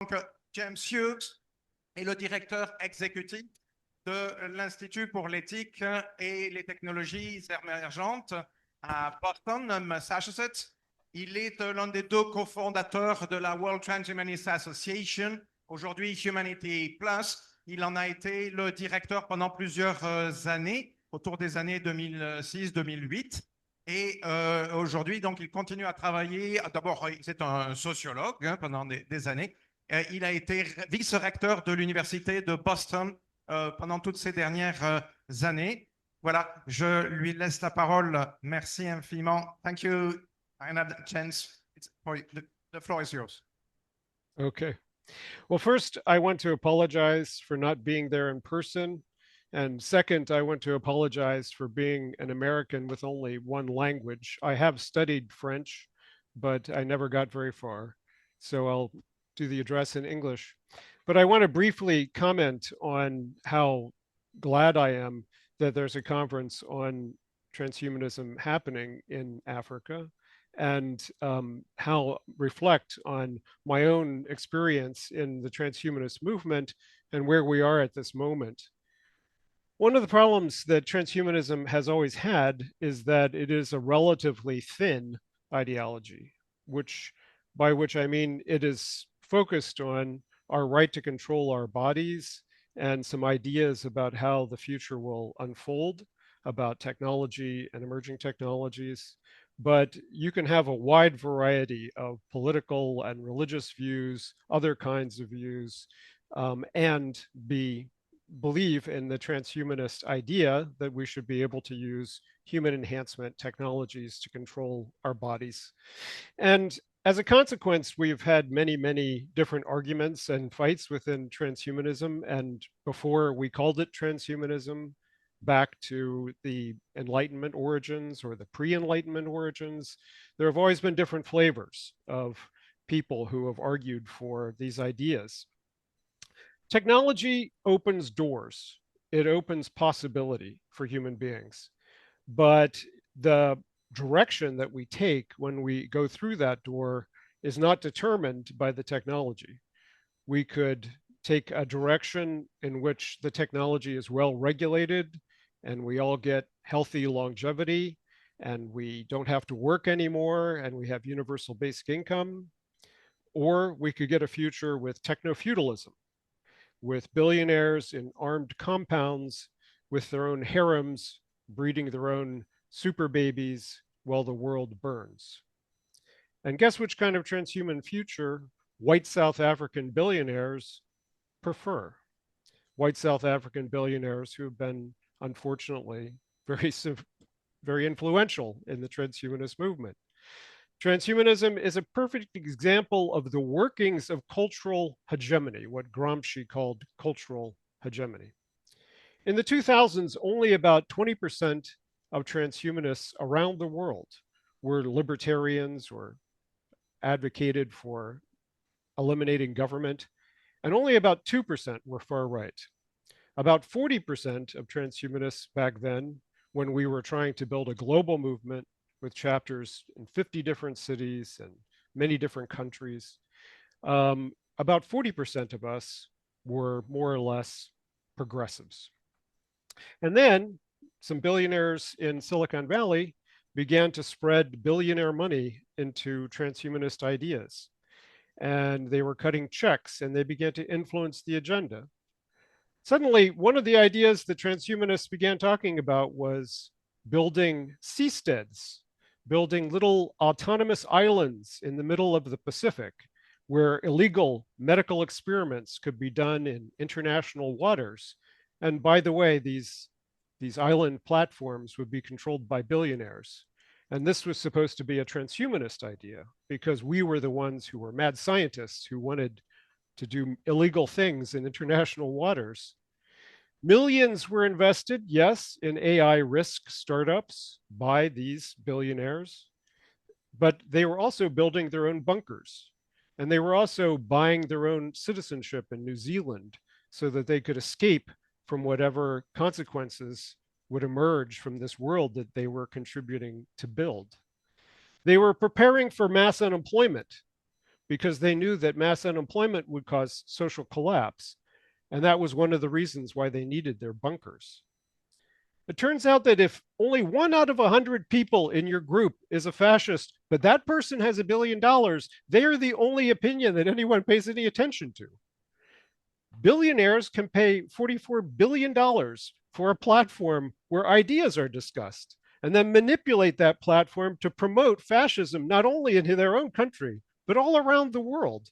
Donc, James Hughes est le directeur exécutif de l'Institut pour l'éthique et les technologies émergentes à Boston, Massachusetts. Il est l'un des deux cofondateurs de la World Transhumanist Association, aujourd'hui Humanity Plus. Il en a été le directeur pendant plusieurs années, autour des années 2006-2008. Et aujourd'hui, donc, il continue à travailler. D'abord, c'est un sociologue pendant des années. Il a été vice-recteur de l'Université de Boston pendant toutes ces dernières années. Voilà, je lui laisse la parole. Merci infiniment. Thank you. Another chance. The floor is yours. Okay. Well, first, I want to apologize for not being there in person. And second, I want to apologize for being an American with only one language. I have studied French, but I never got very far. So I'll do the address in English. But I want to briefly comment on how glad I am that there's a conference on transhumanism happening in Africa, and how reflect on my own experience in the transhumanist movement and where we are at this moment. One of the problems that transhumanism has always had is that it is a relatively thin ideology, by which I mean it is focused on our right to control our bodies and some ideas about how the future will unfold, about technology and emerging technologies. But you can have a wide variety of political and religious views, other kinds of views, and believe in the transhumanist idea that we should be able to use human enhancement technologies to control our bodies. And as a consequence, we've had many, many different arguments and fights within transhumanism. And before we called it transhumanism, back to the Enlightenment origins or the pre-Enlightenment origins, there have always been different flavors of people who have argued for these ideas. Technology opens doors. It opens possibility for human beings. But the direction that we take when we go through that door is not determined by the technology. We could take a direction in which the technology is well regulated and we all get healthy longevity and we don't have to work anymore and we have universal basic income. Or we could get a future with techno-feudalism, with billionaires in armed compounds with their own harems breeding their own super babies while the world burns. And guess which kind of transhuman future white South African billionaires prefer? White South African billionaires who have been, unfortunately, very influential in the transhumanist movement. Transhumanism is a perfect example of the workings of cultural hegemony, what Gramsci called cultural hegemony. In the 2000s, only about 20% of transhumanists around the world were libertarians or advocated for eliminating government, and only about 2% were far right. About 40% of transhumanists back then, when we were trying to build a global movement with chapters in 50 different cities and many different countries, about 40% of us were more or less progressives. And then some billionaires in Silicon Valley began to spread billionaire money into transhumanist ideas. And they were cutting checks and they began to influence the agenda. Suddenly, one of the ideas the transhumanists began talking about was building seasteads, building little autonomous islands in the middle of the Pacific where illegal medical experiments could be done in international waters. And by the way, these island platforms would be controlled by billionaires. And this was supposed to be a transhumanist idea because we were the ones who were mad scientists who wanted to do illegal things in international waters. Millions were invested, yes, in AI risk startups by these billionaires, but they were also building their own bunkers. And they were also buying their own citizenship in New Zealand so that they could escape from whatever consequences would emerge from this world that they were contributing to build. They were preparing for mass unemployment because they knew that mass unemployment would cause social collapse. And that was one of the reasons why they needed their bunkers. It turns out that if only 1 out of 100 people in your group is a fascist, but that person has $1 billion, they are the only opinion that anyone pays any attention to. Billionaires can pay $44 billion for a platform where ideas are discussed and then manipulate that platform to promote fascism, not only in their own country, but all around the world,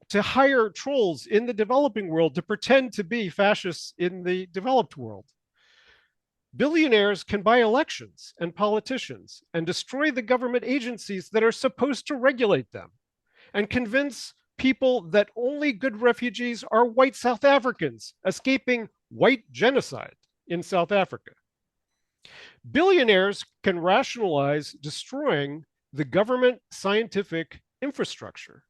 to hire trolls in the developing world to pretend to be fascists in the developed world. Billionaires can buy elections and politicians and destroy the government agencies that are supposed to regulate them and convince people that only good refugees are white South Africans escaping white genocide in South Africa. Billionaires can rationalize destroying the government scientific infrastructure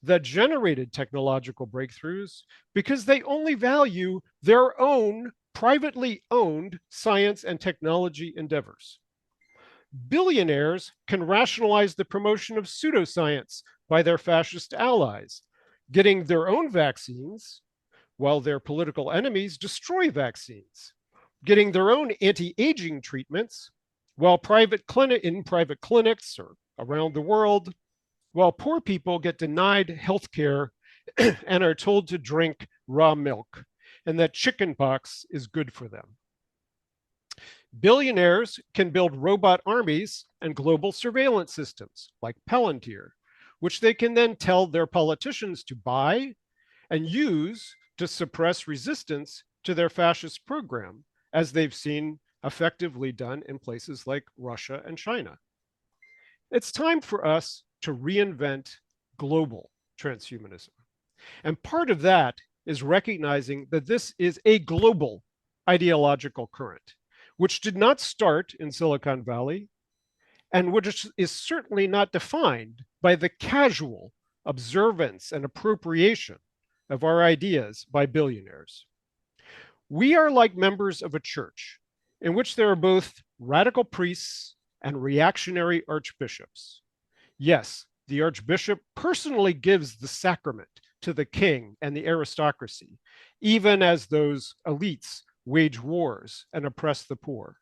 that generated technological breakthroughs because they only value their own privately owned science and technology endeavors. Billionaires can rationalize the promotion of pseudoscience by their fascist allies, getting their own vaccines while their political enemies destroy vaccines, getting their own anti-aging treatments while in private clinics or around the world, while poor people get denied health care and are told to drink raw milk and that chickenpox is good for them. Billionaires can build robot armies and global surveillance systems like Palantir, which they can then tell their politicians to buy and use to suppress resistance to their fascist program, as they've seen effectively done in places like Russia and China. It's time for us to reinvent global transhumanism. And part of that is recognizing that this is a global ideological current, which did not start in Silicon Valley and which is certainly not defined by the casual observance and appropriation of our ideas by billionaires. We are like members of a church in which there are both radical priests and reactionary archbishops. Yes, the archbishop personally gives the sacrament to the king and the aristocracy, even as those elites wage wars and oppress the poor.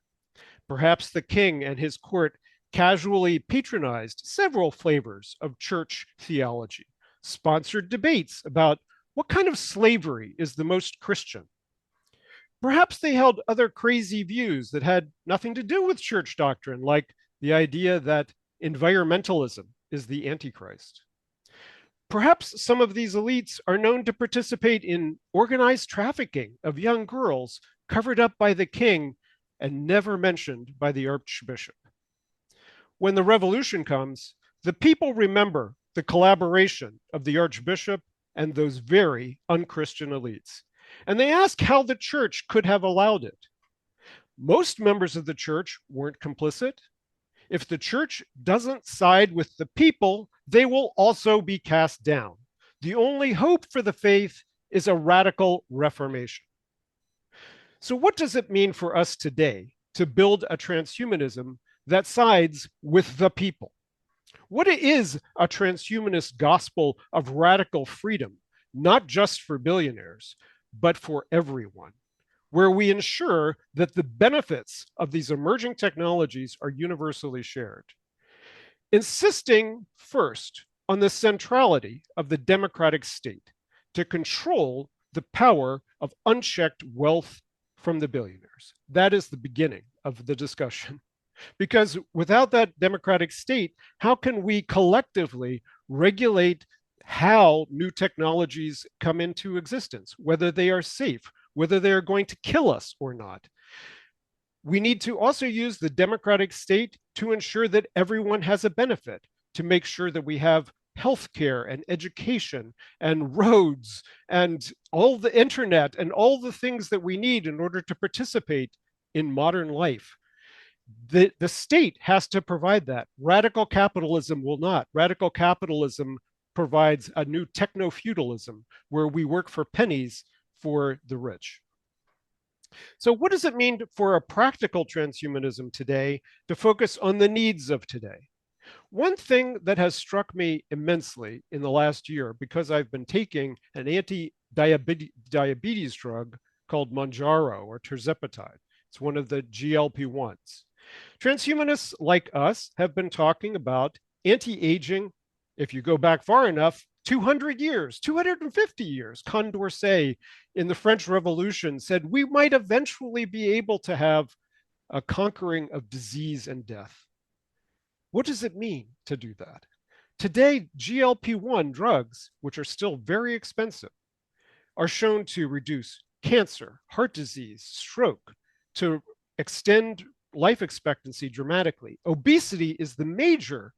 Perhaps the king and his court casually patronized several flavors of church theology, sponsored debates about what kind of slavery is the most Christian. Perhaps they held other crazy views that had nothing to do with church doctrine, like the idea that environmentalism is the Antichrist. Perhaps some of these elites are known to participate in organized trafficking of young girls covered up by the king and never mentioned by the archbishop. When the revolution comes, the people remember the collaboration of the archbishop and those very unchristian elites. And they ask how the church could have allowed it. Most members of the church weren't complicit. If the church doesn't side with the people, they will also be cast down. The only hope for the faith is a radical reformation. So what does it mean for us today to build a transhumanism that sides with the people? What is a transhumanist gospel of radical freedom, not just for billionaires, but for everyone, where we ensure that the benefits of these emerging technologies are universally shared? Insisting first on the centrality of the democratic state to control the power of unchecked wealth from the billionaires. That is the beginning of the discussion. Because without that democratic state, how can we collectively regulate how new technologies come into existence, whether they are safe, whether they are going to kill us or not? We need to also use the democratic state to ensure that everyone has a benefit, to make sure that we have healthcare and education and roads and all the internet and all the things that we need in order to participate in modern life. The state has to provide that. Radical capitalism will not. Radical capitalism provides a new techno-feudalism where we work for pennies for the rich. So what does it mean for a practical transhumanism today to focus on the needs of today? One thing that has struck me immensely in the last year, because I've been taking an anti-diabetes drug called Mounjaro or tirzepatide, it's one of the GLP-1s. Transhumanists like us have been talking about anti-aging, if you go back far enough, 200 years, 250 years. Condorcet in the French Revolution said we might eventually be able to have a conquering of disease and death. What does it mean to do that? Today, GLP-1 drugs, which are still very expensive, are shown to reduce cancer, heart disease, stroke, to extend life expectancy dramatically. Obesity is the major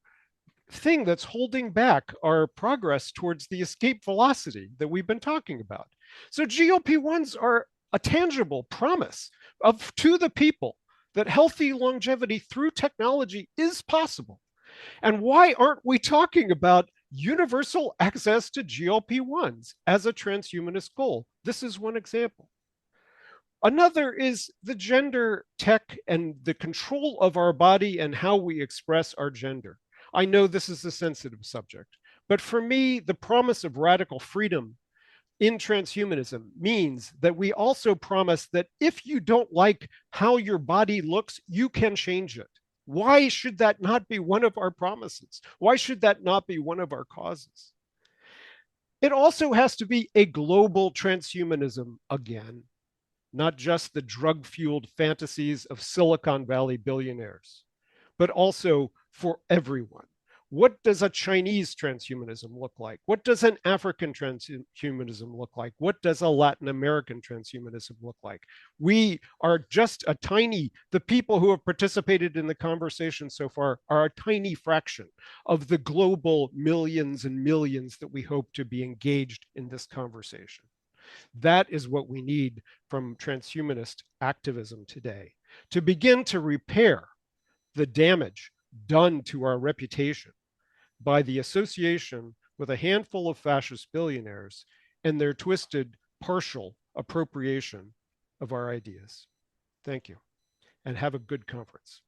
thing that's holding back our progress towards the escape velocity that we've been talking about. So GLP-1s are a tangible promise to the people that healthy longevity through technology is possible. And why aren't we talking about universal access to GLP-1s as a transhumanist goal? This is one example. Another is the gender tech and the control of our body and how we express our gender. I know this is a sensitive subject, but for me, the promise of radical freedom in transhumanism means that we also promise that if you don't like how your body looks, you can change it. Why should that not be one of our promises? Why should that not be one of our causes? It also has to be a global transhumanism again, not just the drug-fueled fantasies of Silicon Valley billionaires, but also for everyone. What does a Chinese transhumanism look like? What does an African transhumanism look like? What does a Latin American transhumanism look like? We are just the people who have participated in the conversation so far are a tiny fraction of the global millions and millions that we hope to be engaged in this conversation. That is what we need from transhumanist activism today, to begin to repair the damage done to our reputation by the association with a handful of fascist billionaires and their twisted, partial appropriation of our ideas. Thank you, and have a good conference.